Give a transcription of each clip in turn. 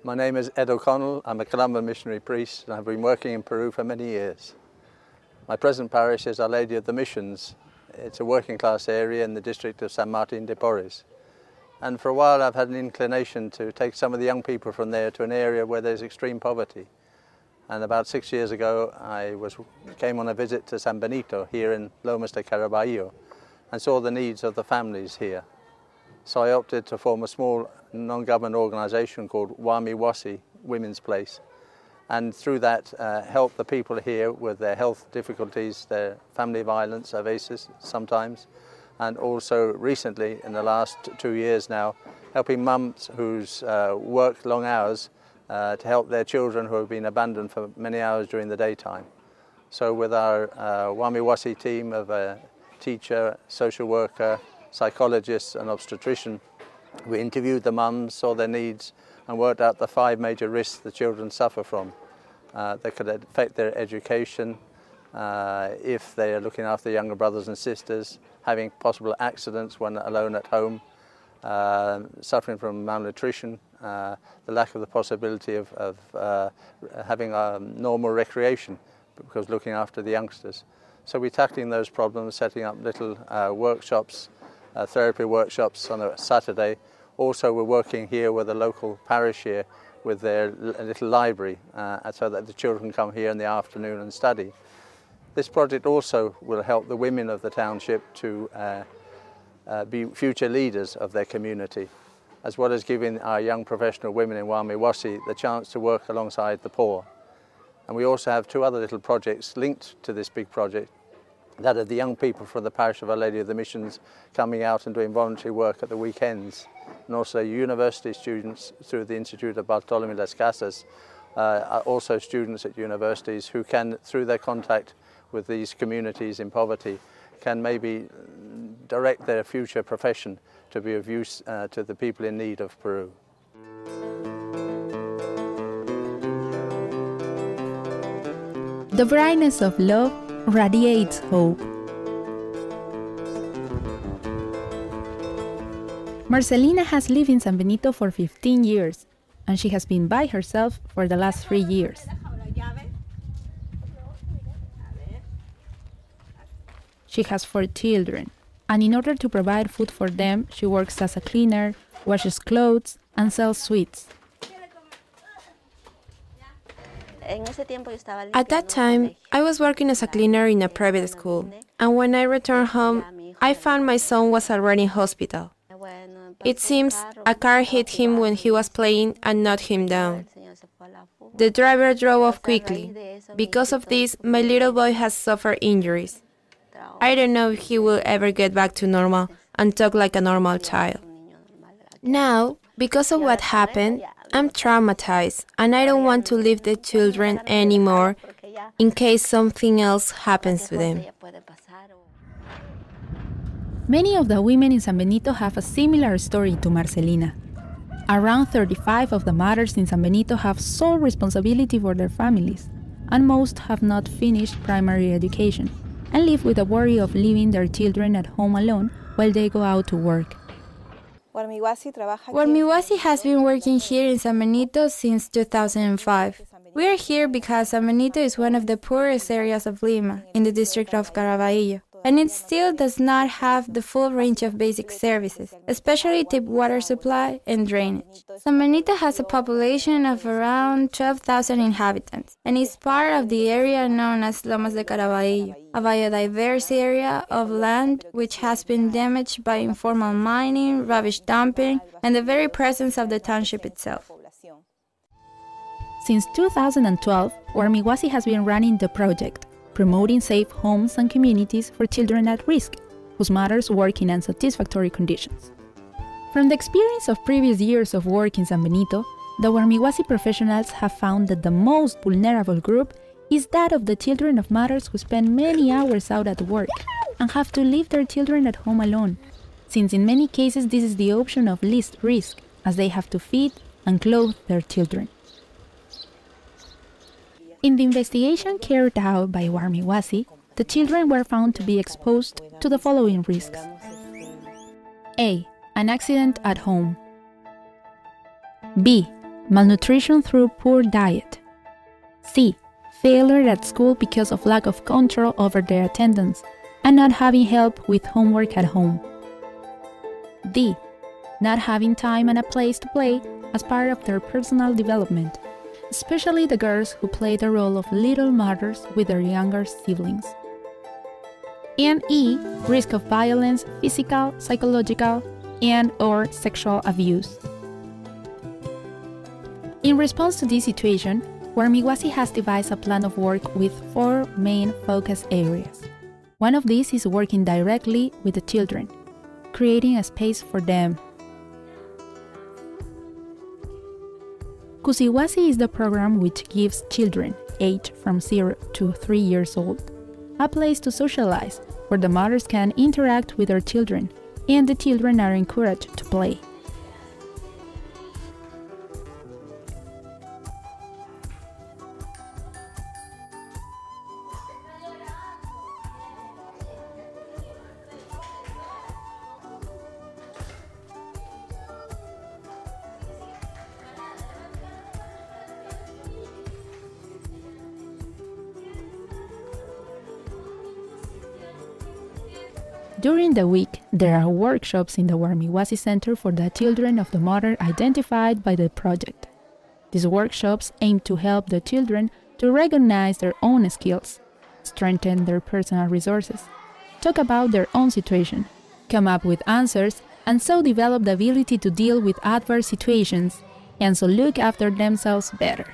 My name is Ed O'Connell. I'm a Columban missionary priest and I've been working in Peru for many years. My present parish is Our Lady of the Missions. It's a working class area in the district of San Martin de Porres. And for a while I've had an inclination to take some of the young people from there to an area where there's extreme poverty. And about 6 years ago I came on a visit to San Benito here in Lomas de Caraballo and saw the needs of the families here. So I opted to form a small non-government organisation called Warmi Huasi, Women's Place, and through that help the people here with their health difficulties, their family violence, AVESIS sometimes, and also recently, in the last 2 years now, helping mums who's worked long hours to help their children who have been abandoned for many hours during the daytime. So with our Warmi Huasi team of a teacher, social worker, psychologist and obstetrician, we interviewed the mums, saw their needs and worked out the 5 major risks the children suffer from. That could affect their education, if they are looking after younger brothers and sisters, having possible accidents when alone at home, suffering from malnutrition, the lack of the possibility of having normal recreation because looking after the youngsters. So we're tackling those problems, setting up little workshops, therapy workshops on a Saturday. Also we're working here with a local parish here with their little library so that the children can come here in the afternoon and study. This project also will help the women of the township to be future leaders of their community, as well as giving our young professional women in Warmi Huasi the chance to work alongside the poor. And we also have 2 other little projects linked to this big project, that are the young people from the parish of Our Lady of the Missions coming out and doing voluntary work at the weekends, and also university students through the Institute of Bartolomé Las Casas, are also students at universities who can, through their contact with these communities in poverty, can maybe direct their future profession to be of use to the people in need of Peru. The brightness of love radiates hope. Marcelina has lived in San Benito for 15 years, and she has been by herself for the last 3 years. She has 4 children, and in order to provide food for them, she works as a cleaner, washes clothes, and sells sweets. At that time, I was working as a cleaner in a private school, and when I returned home, I found my son was already in hospital. It seems a car hit him when he was playing and knocked him down. The driver drove off quickly. Because of this, my little boy has suffered injuries. I don't know if he will ever get back to normal and talk like a normal child. Now, because of what happened, I'm traumatized and I don't want to leave the children anymore in case something else happens to them. Many of the women in San Benito have a similar story to Marcelina. Around 35 of the mothers in San Benito have sole responsibility for their families, and most have not finished primary education and live with the worry of leaving their children at home alone while they go out to work. Warmi Huasi has been working here in San Benito since 2005. We are here because San Benito is one of the poorest areas of Lima, in the district of Caraballo, and it still does not have the full range of basic services, especially tap water supply and drainage. San Benito has a population of around 12,000 inhabitants, and is part of the area known as Lomas de Caraballo, a biodiverse area of land which has been damaged by informal mining, rubbish dumping, and the very presence of the township itself. Since 2012, Warmi Huasi has been running the project, promoting safe homes and communities for children at risk, whose mothers work in unsatisfactory conditions. From the experience of previous years of work in San Benito, the Warmi Huasi professionals have found that the most vulnerable group is that of the children of mothers who spend many hours out at work and have to leave their children at home alone, since in many cases this is the option of least risk, as they have to feed and clothe their children. In the investigation carried out by Warmi Huasi, the children were found to be exposed to the following risks. A. An accident at home. B. Malnutrition through poor diet. C. Failure at school because of lack of control over their attendance and not having help with homework at home. D. Not having time and a place to play as part of their personal development, especially the girls who play the role of little mothers with their younger siblings. And E. Risk of violence, physical, psychological, and/or sexual abuse. In response to this situation, Warmi Huasi has devised a plan of work with 4 main focus areas. One of these is working directly with the children, creating a space for them. Kusi Huasi is the program which gives children, aged from 0 to 3 years old, a place to socialize where the mothers can interact with their children and the children are encouraged to play. During the week, there are workshops in the Warmi Huasi Center for the children of the mother identified by the project. These workshops aim to help the children to recognize their own skills, strengthen their personal resources, talk about their own situation, come up with answers, and so develop the ability to deal with adverse situations, and so look after themselves better.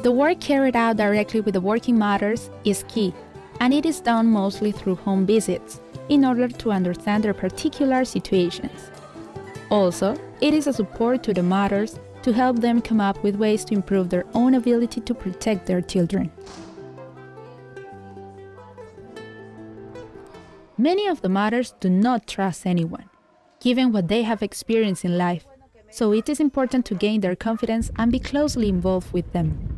The work carried out directly with the working mothers is key, and it is done mostly through home visits, in order to understand their particular situations. Also, it is a support to the mothers to help them come up with ways to improve their own ability to protect their children. Many of the mothers do not trust anyone, given what they have experienced in life, so it is important to gain their confidence and be closely involved with them.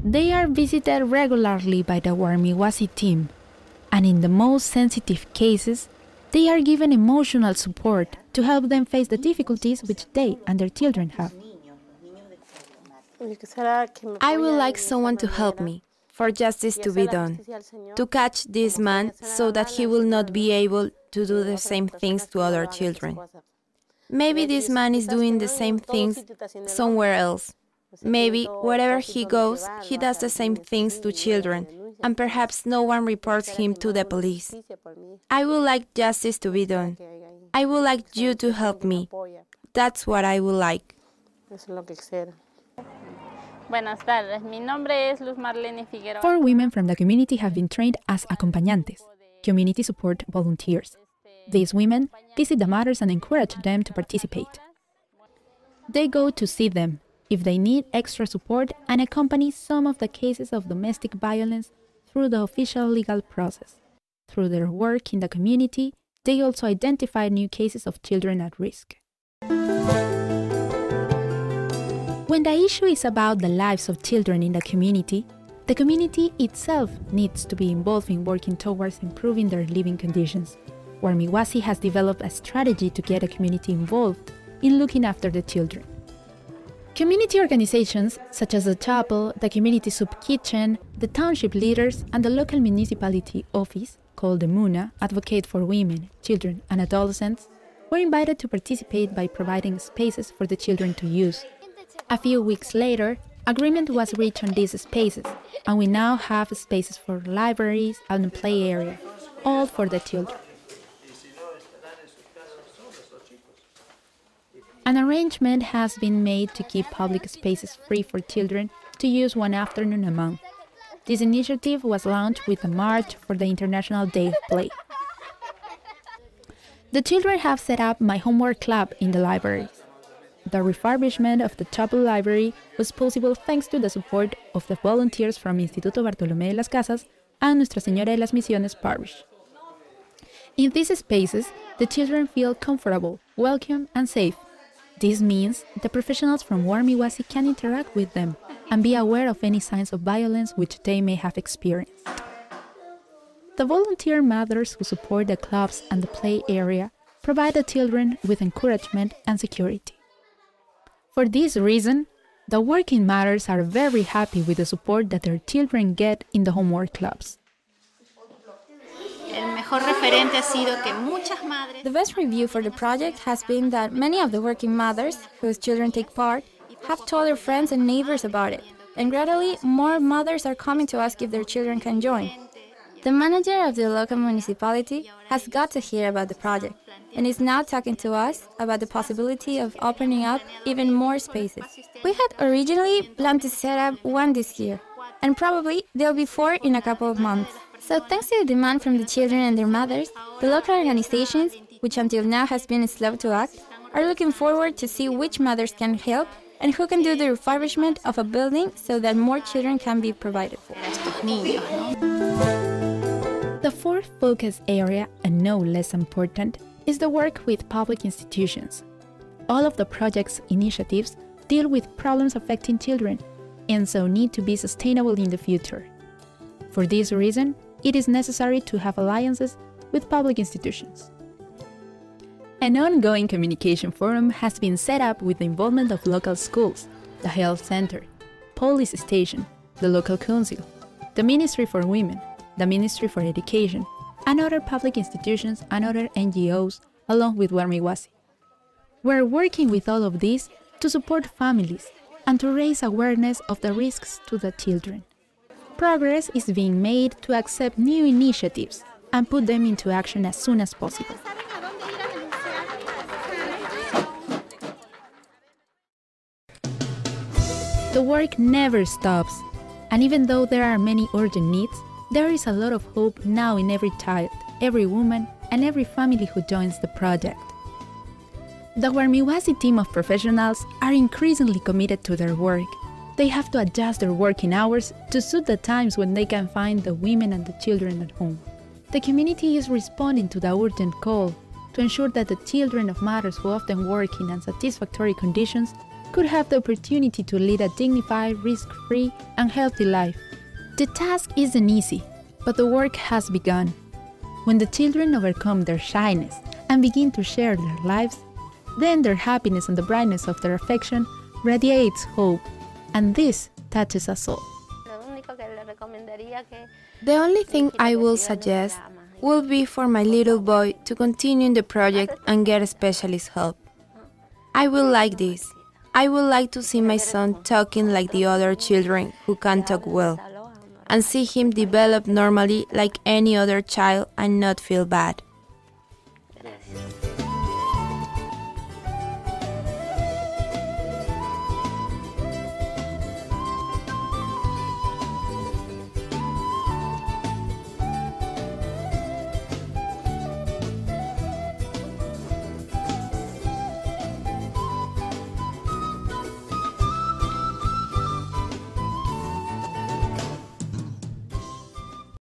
They are visited regularly by the Warmi Huasi team, and in the most sensitive cases, they are given emotional support to help them face the difficulties which they and their children have. I would like someone to help me, for justice to be done, to catch this man so that he will not be able to do the same things to other children. Maybe this man is doing the same things somewhere else. Maybe wherever he goes, he does the same things to children, and perhaps no one reports him to the police. I would like justice to be done. I would like you to help me. That's what I would like. Four women from the community have been trained as acompañantes, community support volunteers. These women visit the mothers and encourage them to participate. They go to see them if they need extra support and accompany some of the cases of domestic violence through the official legal process. Through their work in the community, they also identify new cases of children at risk. When the issue is about the lives of children in the community itself needs to be involved in working towards improving their living conditions. Warmi Huasi has developed a strategy to get the community involved in looking after the children. Community organizations such as the chapel, the community soup kitchen, the township leaders, and the local municipality office, called the MUNA, Advocate for Women, Children, and Adolescents, were invited to participate by providing spaces for the children to use. A few weeks later, agreement was reached on these spaces, and we now have spaces for libraries and play area, all for the children. An arrangement has been made to keep public spaces free for children to use one afternoon a month. This initiative was launched with a march for the International Day of Play. The children have set up My Homework Club in the libraries. The refurbishment of the chapel library was possible thanks to the support of the volunteers from Instituto Bartolomé de las Casas and Nuestra Señora de las Misiones parish. In these spaces, the children feel comfortable, welcome, and safe. This means the professionals from Warmi Huasi can interact with them and be aware of any signs of violence which they may have experienced. The volunteer mothers who support the clubs and the play area provide the children with encouragement and security. For this reason, the working mothers are very happy with the support that their children get in the homework clubs. The best review for the project has been that many of the working mothers, whose children take part, have told their friends and neighbors about it, and gradually more mothers are coming to ask if their children can join. The manager of the local municipality has got to hear about the project, and is now talking to us about the possibility of opening up even more spaces. We had originally planned to set up one this year, and probably there'll be 4 in a couple of months. So thanks to the demand from the children and their mothers, the local organizations, which until now has been slow to act, are looking forward to see which mothers can help and who can do the refurbishment of a building so that more children can be provided for. The fourth focus area, and no less important, is the work with public institutions. All of the project's initiatives deal with problems affecting children, and so need to be sustainable in the future. For this reason, it is necessary to have alliances with public institutions. An ongoing communication forum has been set up with the involvement of local schools, the health center, police station, the local council, the Ministry for Women, the Ministry for Education, and other public institutions and other NGOs, along with Warmi Huasi. We're working with all of these to support families and to raise awareness of the risks to the children. Progress is being made to accept new initiatives and put them into action as soon as possible. The work never stops, and even though there are many urgent needs, there is a lot of hope now in every child, every woman, and every family who joins the project. The Warmi Huasi team of professionals are increasingly committed to their work. They have to adjust their working hours to suit the times when they can find the women and the children at home. The community is responding to the urgent call to ensure that the children of mothers who often work in unsatisfactory conditions could have the opportunity to lead a dignified, risk-free, and healthy life. The task isn't easy, but the work has begun. When the children overcome their shyness and begin to share their lives, then their happiness and the brightness of their affection radiates hope, and this touches us all. The only thing I will suggest will be for my little boy to continue in the project and get specialist help. I will like this. I would like to see my son talking like the other children who can talk well, and see him develop normally like any other child and not feel bad. Gracias.